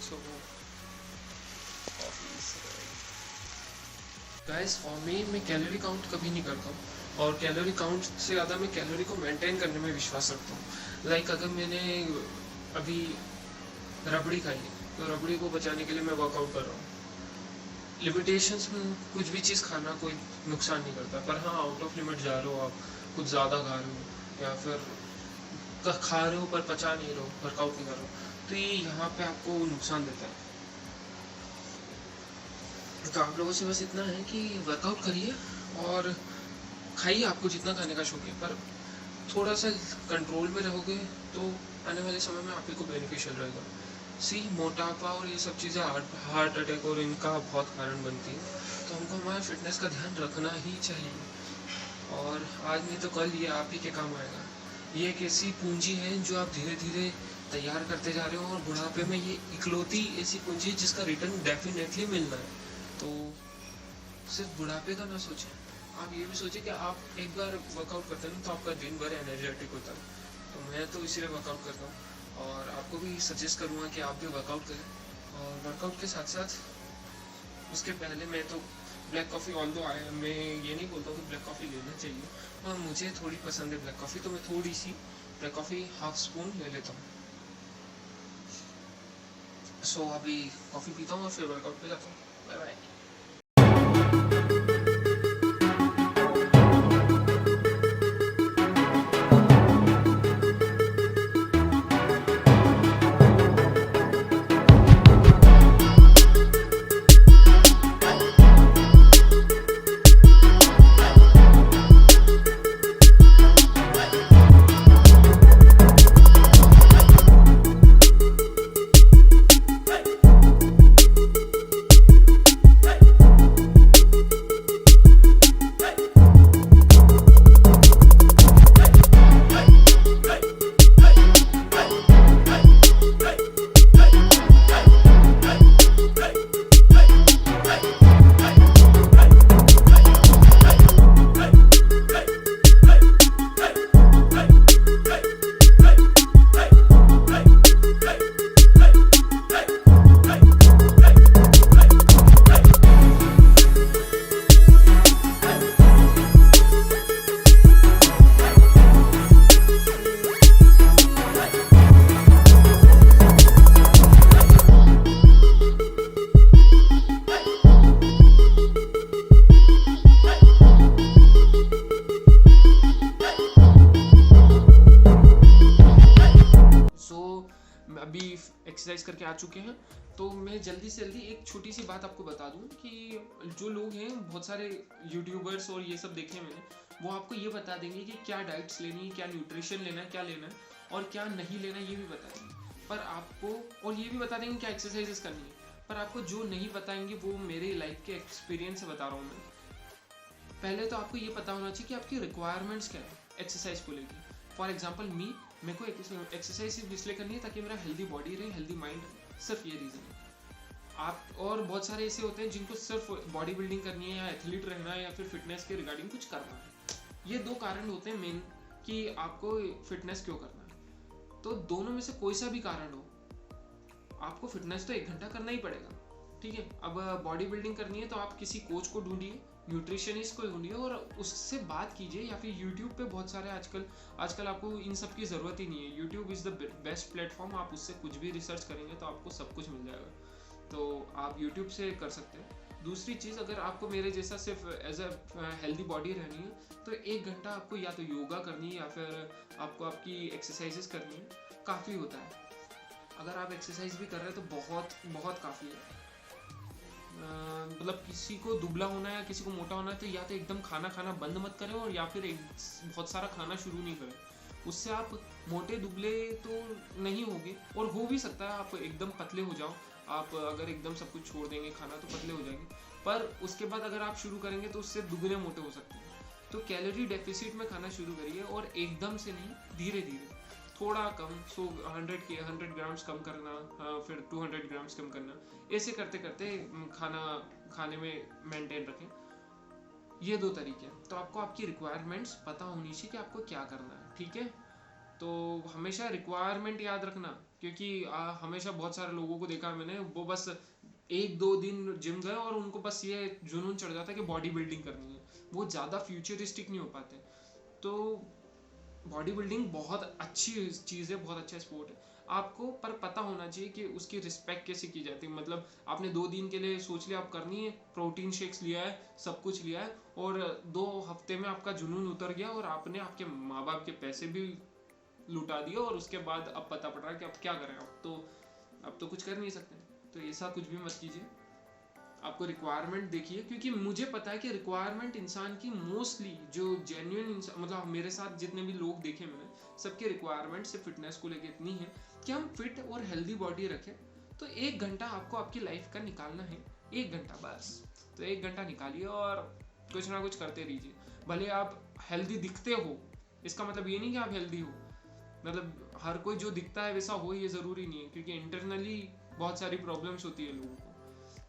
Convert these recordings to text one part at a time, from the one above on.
So guys, for me मैं calorie count कभी नहीं करता हूँ, और कैलोरी काउंट से ज़्यादा मैं कैलोरी को मेंटेन करने में विश्वास रखता हूँ। लाइक अगर मैंने अभी रबड़ी खाई है तो रबड़ी को बचाने के लिए मैं वर्कआउट कर रहा हूँ। लिमिटेशंस में कुछ भी चीज़ खाना कोई नुकसान नहीं करता, पर हाँ आउट ऑफ लिमिट जा रहे हो आप, कुछ ज़्यादा खा रहे हो या फिर खा रहे हो पर पचा नहीं रहे हो, वर्कआउट नहीं कर रहे हो, तो ये यहाँ पे आपको नुकसान देता है। तो आप लोगों से बस इतना है कि वर्कआउट करिए और खाइए आपको जितना खाने का शौक है, पर थोड़ा सा कंट्रोल में रहोगे तो आने वाले समय में आप ही को बेनिफिशियल रहेगा। सी मोटापा और ये सब चीज़ें हार्ट अटैक और इनका बहुत कारण बनती है, तो हमको हमारे फिटनेस का ध्यान रखना ही चाहिए। और आज नहीं तो कल ये आप ही के काम आएगा। ये एक ऐसी पूंजी है जो आप धीरे धीरे तैयार करते जा रहे हो, और बुढ़ापे में ये इकलौती ऐसी पूंजी है जिसका रिटर्न डेफिनेटली मिलना है। तो सिर्फ बुढ़ापे का ना सोचें, आप ये भी सोचें कि आप एक बार वर्कआउट करते हैं तो आपका दिन भर एनर्जेटिक होता है। तो मैं तो इसीलिए वर्कआउट करता हूँ, और आपको भी सजेस्ट करूँगा कि आप भी वर्कआउट करें। और वर्कआउट के साथ साथ उसके पहले मैं तो ब्लैक कॉफ़ी, ऑल दो आए, मैं ये नहीं बोलता हूँ कि ब्लैक कॉफ़ी लेना चाहिए, और मुझे थोड़ी पसंद है ब्लैक कॉफ़ी, तो मैं थोड़ी सी ब्लैक कॉफ़ी हाफ स्पून ले लेता हूँ। सो अभी कॉफ़ी पीता हूँ और फिर वर्कआउट पे जाता हूँ। Bye bye. अभी एक्सरसाइज करके आ चुके हैं, तो मैं जल्दी से जल्दी एक छोटी सी बात आपको बता दूं कि जो लोग हैं, बहुत सारे यूट्यूबर्स और ये सब देखे मैंने, वो आपको ये बता देंगे कि क्या डाइट्स लेनी है, क्या न्यूट्रिशन लेना है, क्या लेना है और क्या नहीं लेना है, ये भी बता देंगे। पर आपको, और ये भी बता देंगे क्या एक्सरसाइजेस करनी है, पर आपको जो नहीं बताएंगे वो मेरे लाइफ के एक्सपीरियंस से बता रहा हूँ मैं। पहले तो आपको ये पता होना चाहिए कि आपकी रिक्वायरमेंट्स क्या है एक्सरसाइज को लेकर। फॉर एग्जाम्पल मेरे को एक्सरसाइज सिर्फ इसलिए करनी है ताकि मेरा हेल्दी बॉडी रहे, हेल्दी माइंड रहे, सिर्फ ये रीज़न है। आप और बहुत सारे ऐसे होते हैं जिनको सिर्फ बॉडी बिल्डिंग करनी है या एथलीट रहना है या फिर फिटनेस के रिगार्डिंग कुछ करना है। ये दो कारण होते हैं मेन कि आपको फिटनेस क्यों करना है। तो दोनों में से कोई सा भी कारण हो, आपको फिटनेस तो 1 घंटा करना ही पड़ेगा, ठीक है। अब बॉडी बिल्डिंग करनी है तो आप किसी कोच को ढूंढिए, न्यूट्रिशनिस्ट को ढूंढिए और उससे बात कीजिए, या फिर यूट्यूब पे बहुत सारे आजकल आपको इन सब की ज़रूरत ही नहीं है। YouTube is the best platform, आप उससे कुछ भी रिसर्च करेंगे तो आपको सब कुछ मिल जाएगा, तो आप यूट्यूब से कर सकते हैं। दूसरी चीज़, अगर आपको मेरे जैसा सिर्फ एज अ हेल्दी बॉडी रहनी है तो 1 घंटा आपको या तो योगा करनी है या फिर आपको आपकी एक्सरसाइजेस करनी है, काफ़ी होता है। अगर आप एक्सरसाइज भी कर रहे हैं तो बहुत बहुत काफ़ी है। मतलब किसी को दुबला होना है या किसी को मोटा होना है तो या तो एकदम खाना बंद मत करें, और या फिर बहुत सारा खाना शुरू नहीं करें। उससे आप मोटे दुबले तो नहीं होगे, और हो भी सकता है आप एकदम पतले हो जाओ। आप अगर एकदम सब कुछ छोड़ देंगे खाना तो पतले हो जाएंगे, पर उसके बाद अगर आप शुरू करेंगे तो उससे दुगने मोटे हो सकते हैं। तो कैलोरी डेफिसिट में खाना शुरू करिए, और एकदम से नहीं, धीरे धीरे थोड़ा कम, 100 ग्राम्स कम करना, फिर 200 ग्राम्स कम करना, ऐसे करते करते खाने में मेंटेन रखें। ये 2 तरीके हैं। तो आपको आपकी रिक्वायरमेंट्स पता होनी चाहिए कि आपको क्या करना है, ठीक है। तो हमेशा रिक्वायरमेंट याद रखना, क्योंकि हमेशा बहुत सारे लोगों को देखा है मैंने, वो बस 1-2 दिन जिम गए और उनको बस ये जुनून चढ़ जाता है कि बॉडी बिल्डिंग करनी है, वो ज़्यादा फ्यूचरिस्टिक नहीं हो पाते। तो बॉडी बिल्डिंग बहुत अच्छी चीज़ है, बहुत अच्छा स्पोर्ट है आपको, पर पता होना चाहिए कि उसकी रिस्पेक्ट कैसे की जाती है। मतलब आपने 2 दिन के लिए सोच लिया आप करनी है, प्रोटीन शेक्स लिया है, सब कुछ लिया है, और 2 हफ्ते में आपका जुनून उतर गया और आपने आपके माँ बाप के पैसे भी लुटा दिया, और उसके बाद अब पता पड़ रहा है कि अब क्या करें, अब तो कुछ कर नहीं सकते। तो ऐसा कुछ भी मत कीजिए, आपको रिक्वायरमेंट देखिए, क्योंकि मुझे पता है कि रिक्वायरमेंट इंसान की मोस्टली जो जेन्युइन इंसान, मतलब मेरे साथ जितने भी लोग देखे मैंने, सबके रिक्वायरमेंट से फिटनेस को लेकर इतनी है कि हम फिट और हेल्दी बॉडी रखें। तो 1 घंटा आपको आपकी लाइफ का निकालना है, 1 घंटा बस। तो 1 घंटा निकालिए और कुछ ना कुछ करते रहिए। भले आप हेल्दी दिखते हो, इसका मतलब ये नहीं कि आप हेल्दी हो, मतलब हर कोई जो दिखता है वैसा हो ये ज़रूरी नहीं है, क्योंकि इंटरनली बहुत सारी प्रॉब्लम्स होती है लोगों को।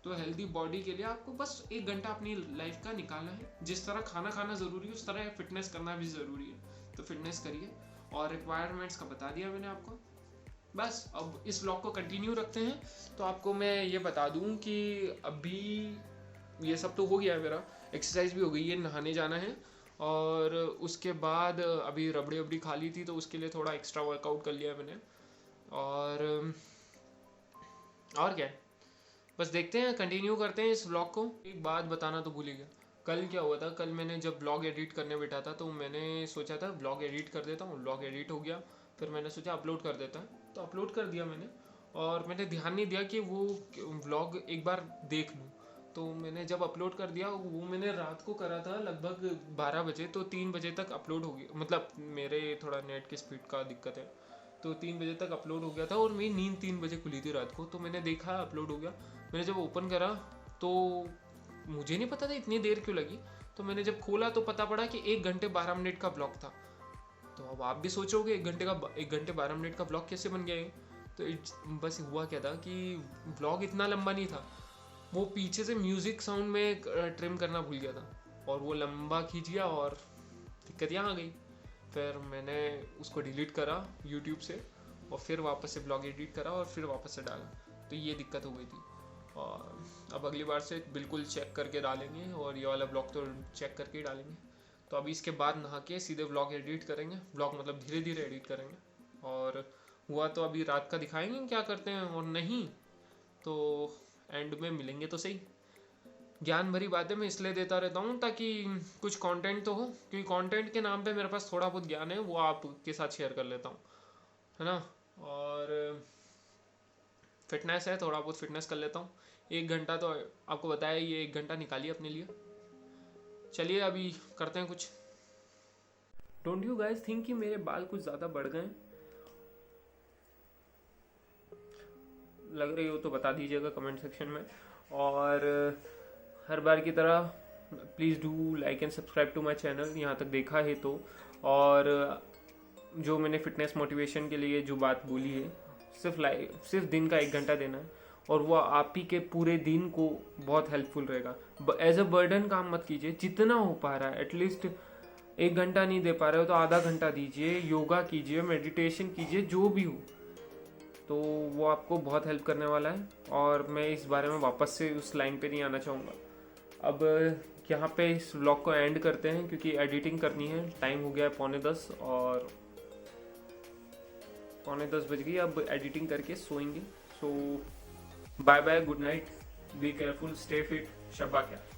तो हेल्दी बॉडी के लिए आपको बस 1 घंटा अपनी लाइफ का निकालना है। जिस तरह खाना खाना ज़रूरी है उस तरह फिटनेस करना भी ज़रूरी है। तो फिटनेस करिए, और रिक्वायरमेंट्स का बता दिया मैंने आपको। बस अब इस व्लॉग को कंटिन्यू रखते हैं। तो आपको मैं ये बता दूं कि अभी ये सब तो हो गया है, मेरा एक्सरसाइज भी हो गई है, नहाने जाना है, और उसके बाद अभी रबड़ी वबड़ी खा ली थी तो उसके लिए थोड़ा एक्स्ट्रा वर्कआउट कर लिया मैंने। और क्या है, बस देखते हैं, कंटिन्यू करते हैं इस व्लॉग को। एक बात बताना तो भूल ही गया, कल क्या हुआ था। कल मैंने जब ब्लॉग एडिट करने बैठा था तो मैंने सोचा था ब्लॉग एडिट कर देता हूँ, ब्लॉग एडिट हो गया, फिर मैंने सोचा अपलोड कर देता है, तो अपलोड कर दिया मैंने, और मैंने ध्यान नहीं दिया कि वो व्लॉग एक बार देख लूँ। तो मैंने जब अपलोड कर दिया, वो मैंने रात को करा था लगभग 12 बजे, तो 3 बजे तक अपलोड हो गया। मतलब मेरे थोड़ा नेट की स्पीड का दिक्कत है, तो 3 बजे तक अपलोड हो गया था, और मेरी नींद 3 बजे खुली थी रात को। तो मैंने देखा अपलोड हो गया, मैंने जब ओपन करा तो मुझे नहीं पता था इतनी देर क्यों लगी। तो मैंने जब खोला तो पता पड़ा कि 1 घंटे 12 मिनट का ब्लॉग था। तो अब आप भी सोचोगे 1 घंटे 12 मिनट का ब्लॉग कैसे बन गया है। तो बस हुआ क्या था कि ब्लॉग इतना लंबा नहीं था, वो पीछे से म्यूज़िक साउंड में ट्रिम करना भूल गया था, और वो लंबा खींच गया, और दिक्कत यहाँ आ गई। फिर मैंने उसको डिलीट करा यूट्यूब से, और फिर वापस से ब्लॉग एडिट करा, और फिर वापस से डाला। तो ये दिक्कत हो गई थी, और अब अगली बार से बिल्कुल चेक करके डालेंगे, और ये वाला ब्लॉग तो चेक करके ही डालेंगे। तो अभी इसके बाद नहा के सीधे ब्लॉग एडिट करेंगे, ब्लॉग मतलब धीरे धीरे एडिट करेंगे, और हुआ तो अभी रात का दिखाएंगे क्या करते हैं, और नहीं तो एंड में मिलेंगे तो सही। ज्ञान भरी बातें मैं इसलिए देता रहता हूँ ताकि कुछ कंटेंट तो हो, क्योंकि कंटेंट के नाम पे मेरे पास थोड़ा बहुत ज्ञान है, वो आपके साथ शेयर कर लेता हूँ, है ना। और फिटनेस है, थोड़ा बहुत फिटनेस कर लेता हूँ। 1 घंटा तो आपको बताया, ये 1 घंटा निकालिए अपने लिए। चलिए अभी करते हैं कुछ। डोंट यू गाइज थिंक कि मेरे बाल कुछ ज़्यादा बढ़ गए? लग रही हो तो बता दीजिएगा कमेंट सेक्शन में, और हर बार की तरह please do like and subscribe to my channel, यहाँ तक देखा है तो। और जो मैंने फिटनेस मोटिवेशन के लिए जो बात बोली है, सिर्फ दिन का 1 घंटा देना है, और वो आप ही के पूरे दिन को बहुत हेल्पफुल रहेगा। एज अ बर्डन काम मत कीजिए, जितना हो पा रहा है एटलीस्ट 1 घंटा नहीं दे पा रहे हो तो आधा घंटा दीजिए, योगा कीजिए, मेडिटेशन कीजिए, जो भी हो, तो वो आपको बहुत हेल्प करने वाला है। और मैं इस बारे में वापस से उस लाइन पे नहीं आना चाहूँगा। अब यहाँ पे इस व्लॉग को एंड करते हैं, क्योंकि एडिटिंग करनी है, टाइम हो गया है 9:45, और 9:45 बज गई। अब एडिटिंग करके सोएंगे। So bye bye, good night, be careful, stay fit, शब्बा ख्याल।